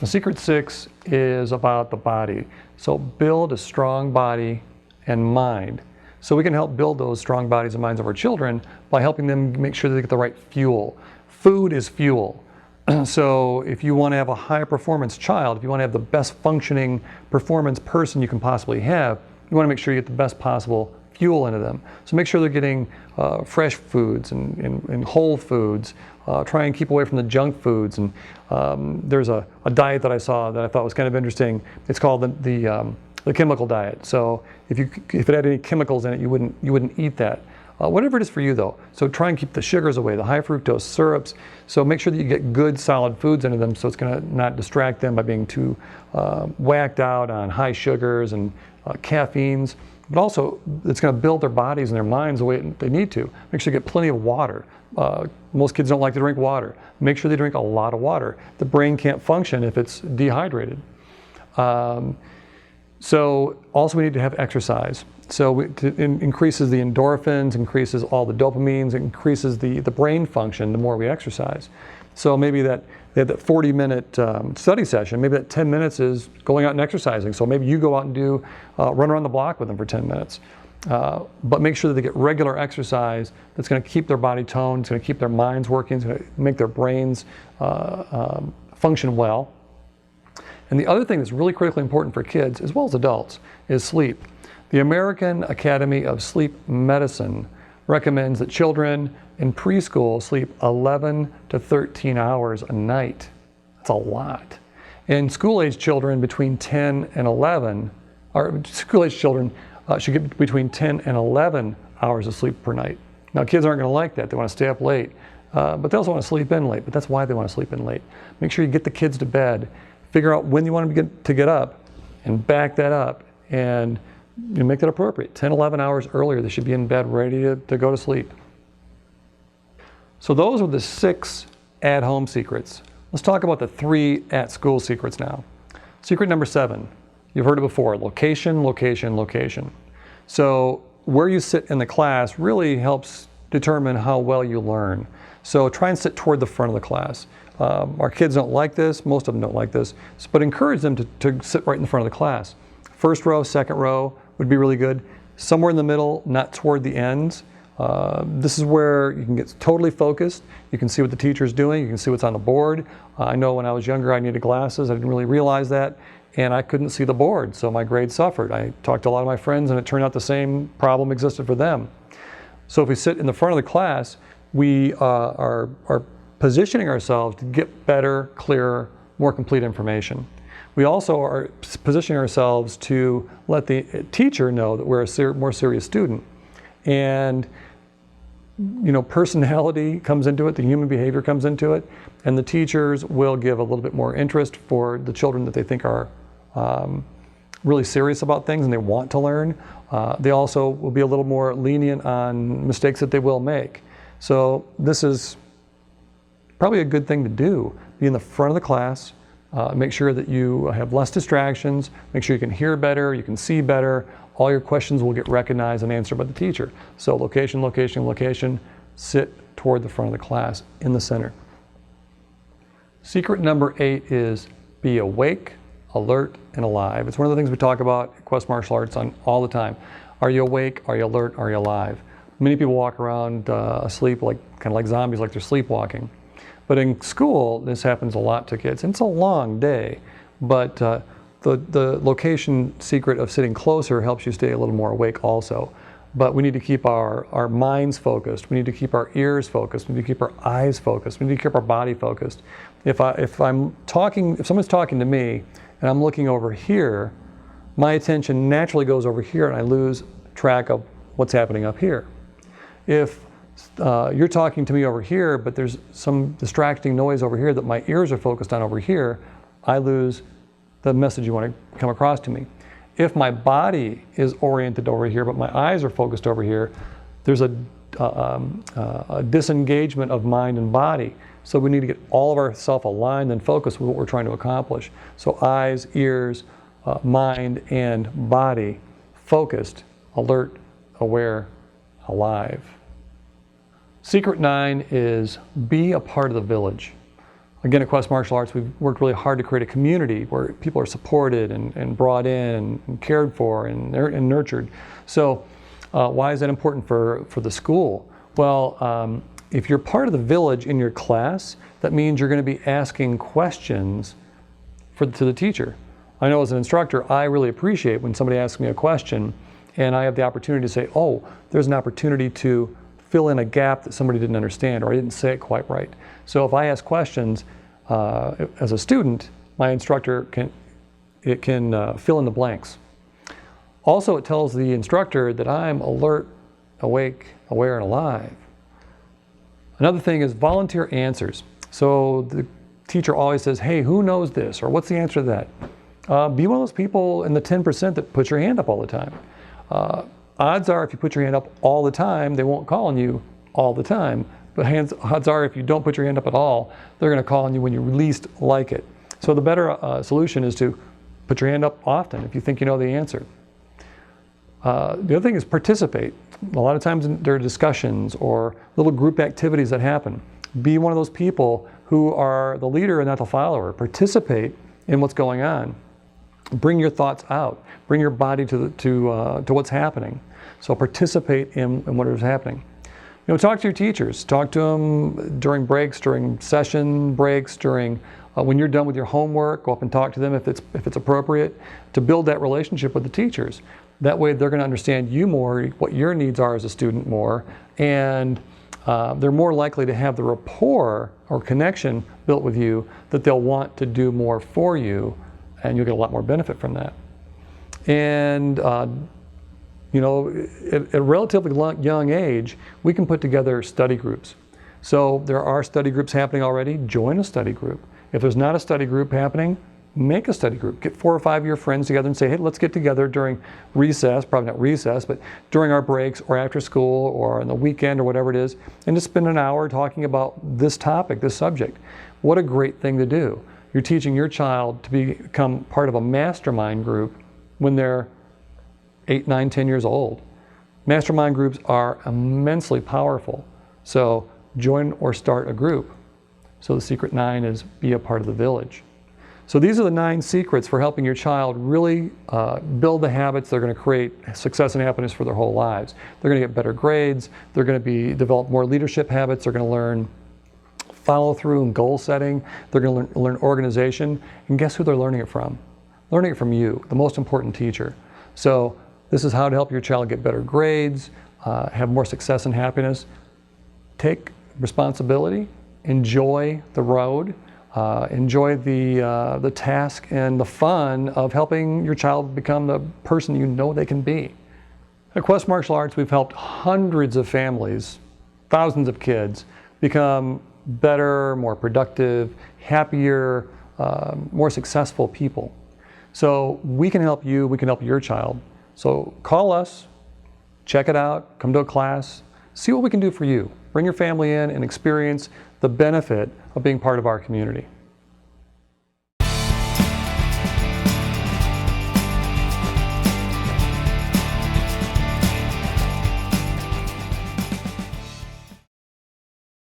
Secret 6 is about the body. So build a strong body and mind. So we can help build those strong bodies and minds of our children by helping them make sure they get the right fuel. Food is fuel. So if you want to have a high performance child, if you want to have the best functioning performance person you can possibly have, you want to make sure you get the best possible fuel into them. So make sure they're getting fresh foods and whole foods. Try and keep away from the junk foods. And there's a diet that I saw that I thought was kind of interesting. It's called the chemical diet. So if it had any chemicals in it, you wouldn't eat that. Whatever it is for you though. So try and keep the sugars away, the high fructose syrups. So make sure that you get good solid foods into them so it's going to not distract them by being too whacked out on high sugars and caffeines. But also it's going to build their bodies and their minds the way they need to. Make sure you get plenty of water. Most kids don't like to drink water. Make sure they drink a lot of water. The brain can't function if it's dehydrated. So also we need to have exercise. So it increases the endorphins, increases all the dopamines, increases the brain function the more we exercise. So maybe they had that 40-minute study session, maybe that 10 minutes is going out and exercising. So maybe you go out and run around the block with them for 10 minutes. But make sure that they get regular exercise that's going to keep their body toned, it's going to keep their minds working, it's going to make their brains function well. And the other thing that's really critically important for kids, as well as adults, is sleep. The American Academy of Sleep Medicine recommends that children in preschool sleep 11 to 13 hours a night. That's a lot. And school-age children between 10 and 11, or school-age children should get between 10 and 11 hours of sleep per night. Now kids aren't going to like that. They want to stay up late, but they also want to sleep in late. But that's why they want to sleep in late. Make sure you get the kids to bed. Figure out when you want them to get up and back that up and make that appropriate. 10, 11 hours earlier, they should be in bed ready to go to sleep. So those are the 6 at-home secrets. Let's talk about the 3 at-school secrets now. Secret number 7, you've heard it before, location, location, location. So where you sit in the class really helps determine how well you learn. So try and sit toward the front of the class. Our kids don't like this, most of them don't like this, but encourage them to sit right in the front of the class. First row, second row would be really good. Somewhere in the middle, not toward the ends. This is where you can get totally focused. You can see what the teacher's doing, you can see what's on the board. I know when I was younger I needed glasses, I didn't really realize that, and I couldn't see the board, so my grades suffered. I talked to a lot of my friends and it turned out the same problem existed for them. So if we sit in the front of the class, we are positioning ourselves to get better, clearer, more complete information. We also are positioning ourselves to let the teacher know that we're a more serious student. And personality comes into it, the human behavior comes into it, and the teachers will give a little bit more interest for the children that they think are really serious about things and they want to learn. They also will be a little more lenient on mistakes that they will make. So this is probably a good thing to do. Be in the front of the class, make sure that you have less distractions, make sure you can hear better, you can see better, all your questions will get recognized and answered by the teacher. So location, location, location, sit toward the front of the class in the center. Secret number 8 is be awake, alert, and alive. It's one of the things we talk about at Quest Martial Arts all the time. Are you awake? Are you alert? Are you alive? Many people walk around asleep, kind of like zombies, like they're sleepwalking. But in school, this happens a lot to kids. And it's a long day, but the location secret of sitting closer helps you stay a little more awake also. But we need to keep our minds focused. We need to keep our ears focused. We need to keep our eyes focused. We need to keep our body focused. If someone's talking to me and I'm looking over here, my attention naturally goes over here and I lose track of what's happening up here. If you're talking to me over here, but there's some distracting noise over here that my ears are focused on over here, I lose the message you want to come across to me. If my body is oriented over here, but my eyes are focused over here, there's a disengagement of mind and body. So we need to get all of ourselves aligned and focused with what we're trying to accomplish. So eyes, ears, mind, and body focused, alert, aware, alive. Secret 9 is be a part of the village. Again, at Quest Martial Arts, we've worked really hard to create a community where people are supported and brought in and cared for and nurtured. So why is that important for the school? Well, if you're part of the village in your class, that means you're going to be asking questions to the teacher. I know as an instructor, I really appreciate when somebody asks me a question and I have the opportunity to say, oh, there's an opportunity to fill in a gap that somebody didn't understand or I didn't say it quite right. So if I ask questions as a student, my instructor can fill in the blanks. Also, it tells the instructor that I'm alert, awake, aware, and alive. Another thing is volunteer answers. So the teacher always says, hey, who knows this? Or what's the answer to that? Be one of those people in the 10% that puts your hand up all the time. Odds are if you put your hand up all the time, they won't call on you all the time. But odds are if you don't put your hand up at all, they're going to call on you when you least like it. So the better solution is to put your hand up often if you think you know the answer. The other thing is participate. A lot of times there are discussions or little group activities that happen. Be one of those people who are the leader and not the follower. Participate in what's going on. Bring your thoughts out. Bring your body to what's happening. So participate in what is happening. You know, talk to your teachers. Talk to them during breaks, during session breaks, during when you're done with your homework. Go up and talk to them if it's appropriate to build that relationship with the teachers. That way they're going to understand you more, what your needs are as a student more, and they're more likely to have the rapport or connection built with you that they'll want to do more for you, and you'll get a lot more benefit from that. And you know, at a relatively young age, we can put together study groups. So there are study groups happening already. Join a study group. If there's not a study group happening, make a study group. Get 4 or 5 of your friends together and say, hey, let's get together during recess, probably not recess, but during our breaks or after school or on the weekend or whatever it is, and just spend an hour talking about this topic, this subject. What a great thing to do. You're teaching your child to become part of a mastermind group when they're 8, 9, 10 years old. Mastermind groups are immensely powerful. So join or start a group. So the secret 9 is be a part of the village. So these are the 9 secrets for helping your child really build the habits that are going to create success and happiness for their whole lives. They're going to get better grades. They're going to develop more leadership habits. They're going to learn follow through and goal setting. They're going to learn organization. And guess who they're learning it from? Learning it from you, the most important teacher. So this is how to help your child get better grades, have more success and happiness. Take responsibility, enjoy the road, enjoy the task and the fun of helping your child become the person you know they can be. At Quest Martial Arts, we've helped hundreds of families, thousands of kids, become better, more productive, happier, more successful people. So we can help you, we can help your child. So call us, check it out, come to a class, see what we can do for you. Bring your family in and experience the benefit of being part of our community.